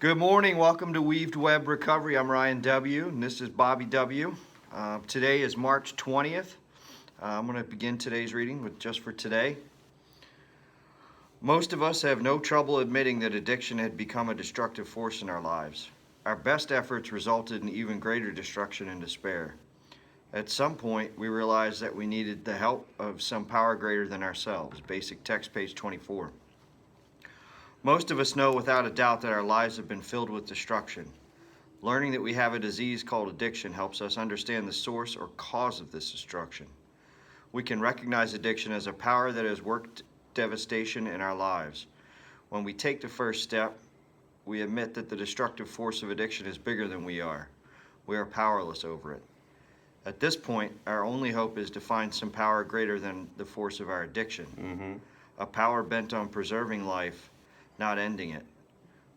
Good morning. Welcome to Weaved Web Recovery. I'm Ryan W. and this is Bobby W. Today is March 20th. I'm going to begin today's reading with just for today. Most of us have no trouble admitting that addiction had become a destructive force in our lives. Our best efforts resulted in even greater destruction and despair. At some point, we realized that we needed the help of some power greater than ourselves. Basic text, page 24. Most of us know without a doubt that our lives have been filled with destruction. Learning that we have a disease called addiction helps us understand the source or cause of this destruction. We can recognize addiction as a power that has worked devastation in our lives. When we take the first step, we admit that the destructive force of addiction is bigger than we are. We are powerless over it. At this point, our only hope is to find some power greater than the force of our addiction. A power bent on preserving life, not ending it.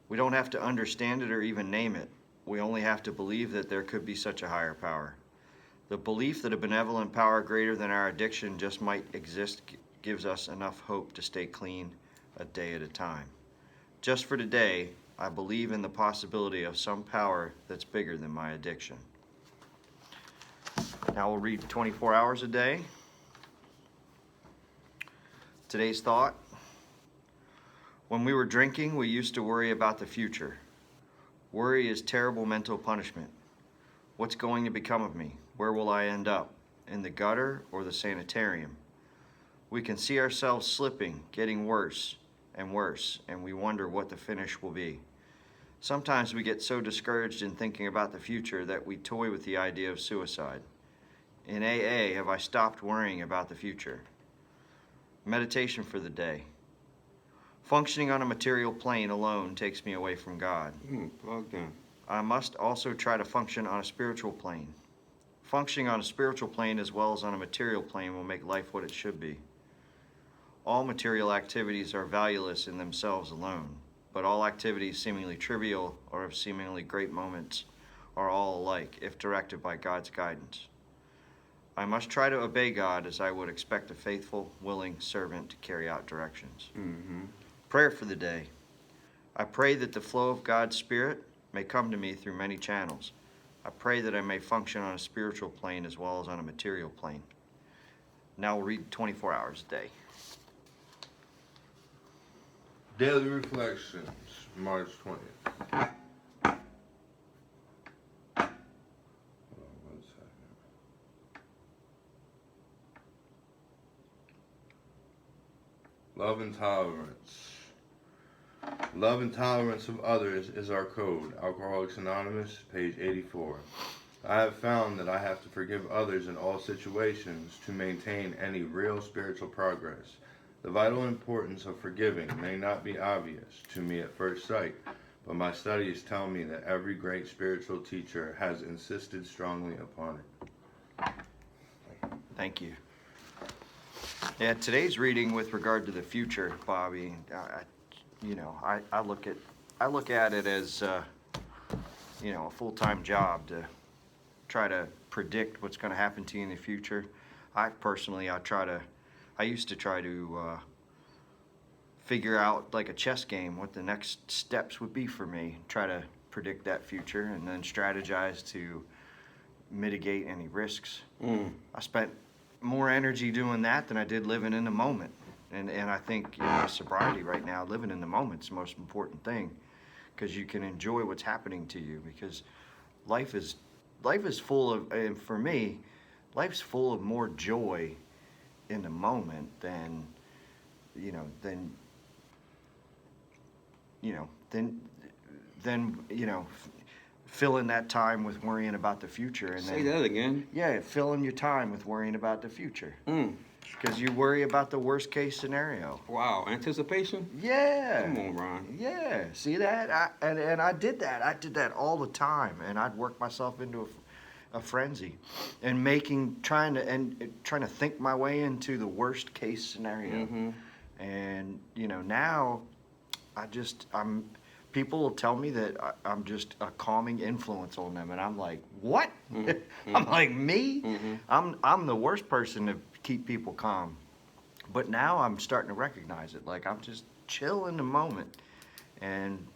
We don't have to understand it or even name it. We only have to believe that there could be such a higher power. The belief that a benevolent power greater than our addiction just might exist gives us enough hope to stay clean a day at a time. Just for today, I believe in the possibility of some power that's bigger than my addiction. Now we'll read 24 hours a day. Today's thought: when we were drinking, we used to worry about the future. Worry is terrible mental punishment. What's going to become of me? Where will I end up? In the gutter or the sanitarium? We can see ourselves slipping, getting worse and worse, and we wonder what the finish will be. Sometimes we get so discouraged in thinking about the future that we toy with the idea of suicide. In AA, have I stopped worrying about the future? Meditation for the day. Functioning on a material plane alone takes me away from God. Plugged in. I must also try to function on a spiritual plane. Functioning on a spiritual plane as well as on a material plane will make life what it should be. All material activities are valueless in themselves alone, but all activities seemingly trivial or of seemingly great moments are all alike if directed by God's guidance. I must try to obey God as I would expect a faithful, willing servant to carry out directions. Prayer for the day. I pray that the flow of God's Spirit may come to me through many channels. I pray that I may function on a spiritual plane as well as on a material plane. Now we'll read 24 hours a day. Daily Reflections, March 20th. Hold on 1 second. Love and tolerance. Love and tolerance of others is our code. Alcoholics Anonymous, page 84. I have found that I have to forgive others in all situations to maintain any real spiritual progress. The vital importance of forgiving may not be obvious to me at first sight, but my studies tell me that every great spiritual teacher has insisted strongly upon it. Thank you. Yeah, today's reading with regard to the future, Bobby, I look at it as a full-time job to try to predict what's going to happen to you in the future. I used to try to figure out, like a chess game, what the next steps would be for me, try to predict that future and then strategize to mitigate any risks. I spent more energy doing that than I did living in the moment. And I think sobriety right now, living in the moment is the most important thing, because you can enjoy what's happening to you, because life is full of, and for me, life's full of more joy in the moment than filling that time with worrying about the future. And Say that again. Yeah, filling your time with worrying about the future. Because you worry about the worst case scenario. Wow, anticipation? Yeah. Come on, Ron. Yeah, see that? I did that. I did that all the time, and I'd work myself into a frenzy, and trying to think my way into the worst case scenario. And now people will tell me that I'm just a calming influence on them, and I'm like, what? I'm like, me? I'm the worst person to keep people calm. But now I'm starting to recognize it. Like, I'm just chill in the moment and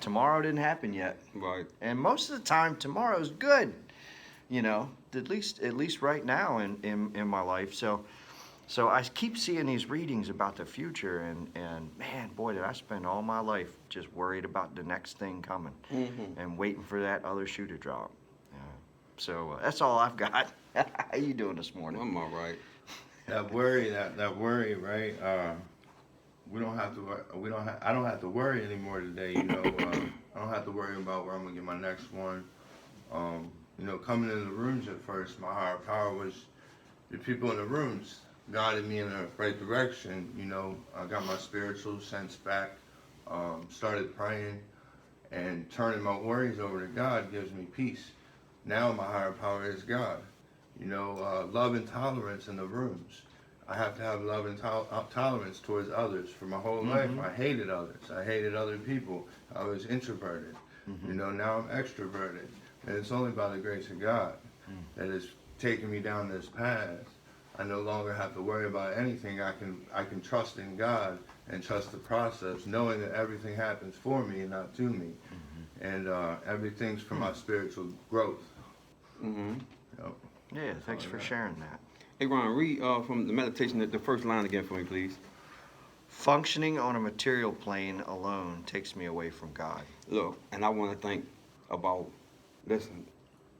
tomorrow didn't happen yet. Right. And most of the time, tomorrow's good. You know, at least right now in my life. So I keep seeing these readings about the future, and man, boy, did I spend all my life just worried about the next thing coming and waiting for that other shoe to drop. So that's all I've got. How you doing this morning? I'm all right. That worry, right? We don't have to. I don't have to worry anymore today. You know, I don't have to worry about where I'm gonna get my next one. You know, coming in the rooms at first, my higher power was the people in the rooms guided me in the right direction. You know, I got my spiritual sense back. Started praying and turning my worries over to God gives me peace. Now my higher power is God. You know, love and tolerance in the rooms. I have to have love and tolerance towards others. For my whole life, I hated others. I hated other people. I was introverted. You know, now I'm extroverted. And it's only by the grace of God that has taken me down this path. I no longer have to worry about anything. I can trust in God and trust the process, knowing that everything happens for me and not to me. And everything's for my spiritual growth. You know? Yeah, thanks for sharing that. Hey, Ron, read from the meditation the first line again for me, please. Functioning on a material plane alone takes me away from God. Look, and I want to think about, listen,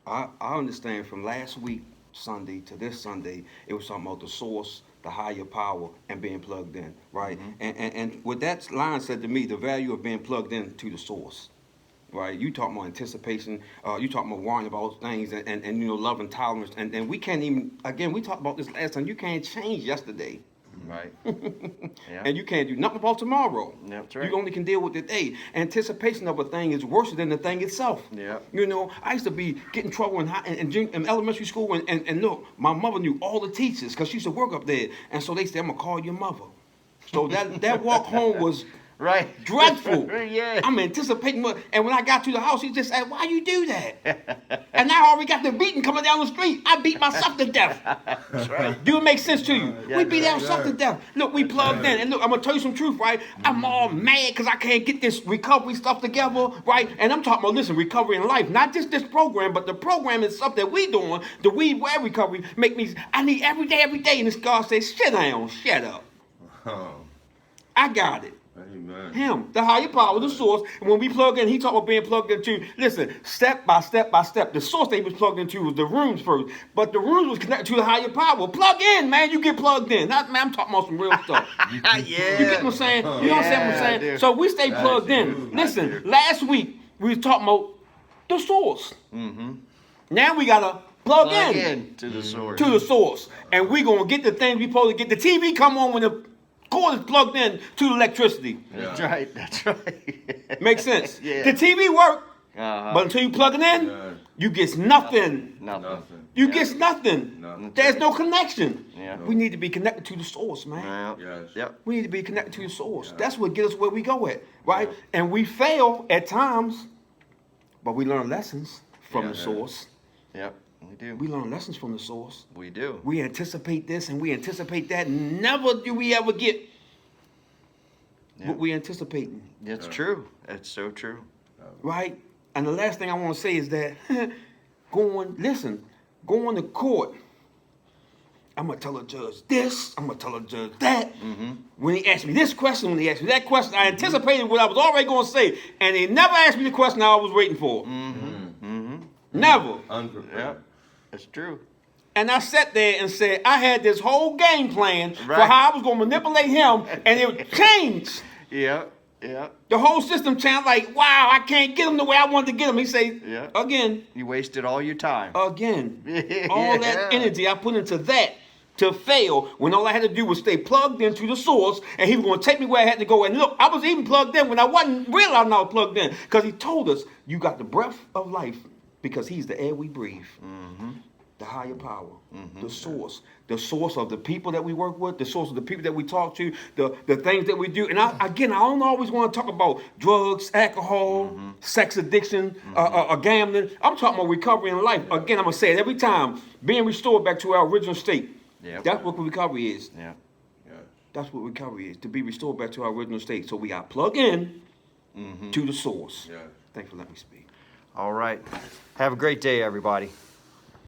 I understand from last week, Sunday, to this Sunday, it was talking about the source, the higher power, and being plugged in, right? And what that line said to me, the value of being plugged in to the source. Right, you talking about anticipation, you talking about worrying about things and you know, love and tolerance, and we can't even, again, we talked about this last time, you can't change yesterday. Right. And you can't do nothing about tomorrow. That's right. You only can deal with the day. Anticipation of a thing is worse than the thing itself. Yeah. You know, I used to be getting in trouble in elementary school, and look, my mother knew all the teachers because she used to work up there, and so they said, I'm gonna call your mother. So that walk home was Right. dreadful. Yeah. I'm anticipating what, and when I got to the house, he just said, why you do that? And now I already got the beating coming down the street. I beat myself to death. That's right. Do it make sense to you? Yeah, We beat yeah, ourselves to death. Look, we plugged in. And look, I'm going to tell you some truth, right? I'm all mad because I can't get this recovery stuff together, right? And I'm talking about, listen, recovery in life. Not just this program, but the program and stuff that we doing, the We Wear recovery, make me, I need every day. And this God says, sit down, shut up. I got it. Amen. Him, the higher power, the source. And when we plug in, he talked about being plugged into, listen, step by step by step. The source that he was plugged into was the rooms first. But the rooms was connected to the higher power. Plug in, man. You get plugged in. Not, man, I'm talking about some real stuff. Yeah. You get what I'm saying? You know what I'm saying? dude. So we stay plugged in. Listen, last week, we was talking about the source. Now we got to plug in to the source. to the source. And we going to get the things we supposed to get. The TV come on when the cord is plugged in to the electricity. That's right. That's right. Makes sense. Yeah. The TV work, Uh-huh. but until you plug it in, Yeah. you get nothing. Nothing. You get nothing. Nothing. There's no connection. Yeah. We need to be connected to the source, man. Yeah. Yes. Yep. We need to be connected to the source. That's what gets us where we go at, right? And we fail at times, but we learn lessons from the source. Yep. We do. We learn lessons from the source. We do. We anticipate this and we anticipate that. Never do we ever get what we anticipating, It's true. It's so true. right? And the last thing I want to say is that going to court, I'm going to tell a judge this, I'm going to tell a judge that. When he asked me this question, when he asked me that question, I anticipated what I was already going to say, and he never asked me the question I was waiting for. Never. Unprepared. Yep. It's true. And I sat there and said, I had this whole game plan for Right. how I was going to manipulate him, and it changed. Yep. Yep. The whole system changed, like, wow, I can't get him the way I wanted to get him. He say, Yeah. again, You wasted all your time. again. All that Yeah. energy I put into that to fail when all I had to do was stay plugged into the source, and he was going to take me where I had to go. And look, I was even plugged in when I wasn't realizing I was plugged in, because he told us, you got the breath of life because he's the air we breathe. The higher power, the source of the people that we work with, the source of the people that we talk to, the things that we do. And I don't always want to talk about drugs, alcohol, sex addiction, gambling. I'm talking about recovery in life. Again, I'm going to say it every time, being restored back to our original state. Yep. That's what recovery is. Yeah. Yes. That's what recovery is, to be restored back to our original state. So we got to plug in to the source. Yeah. Thanks for letting me speak. All right. Have a great day, everybody.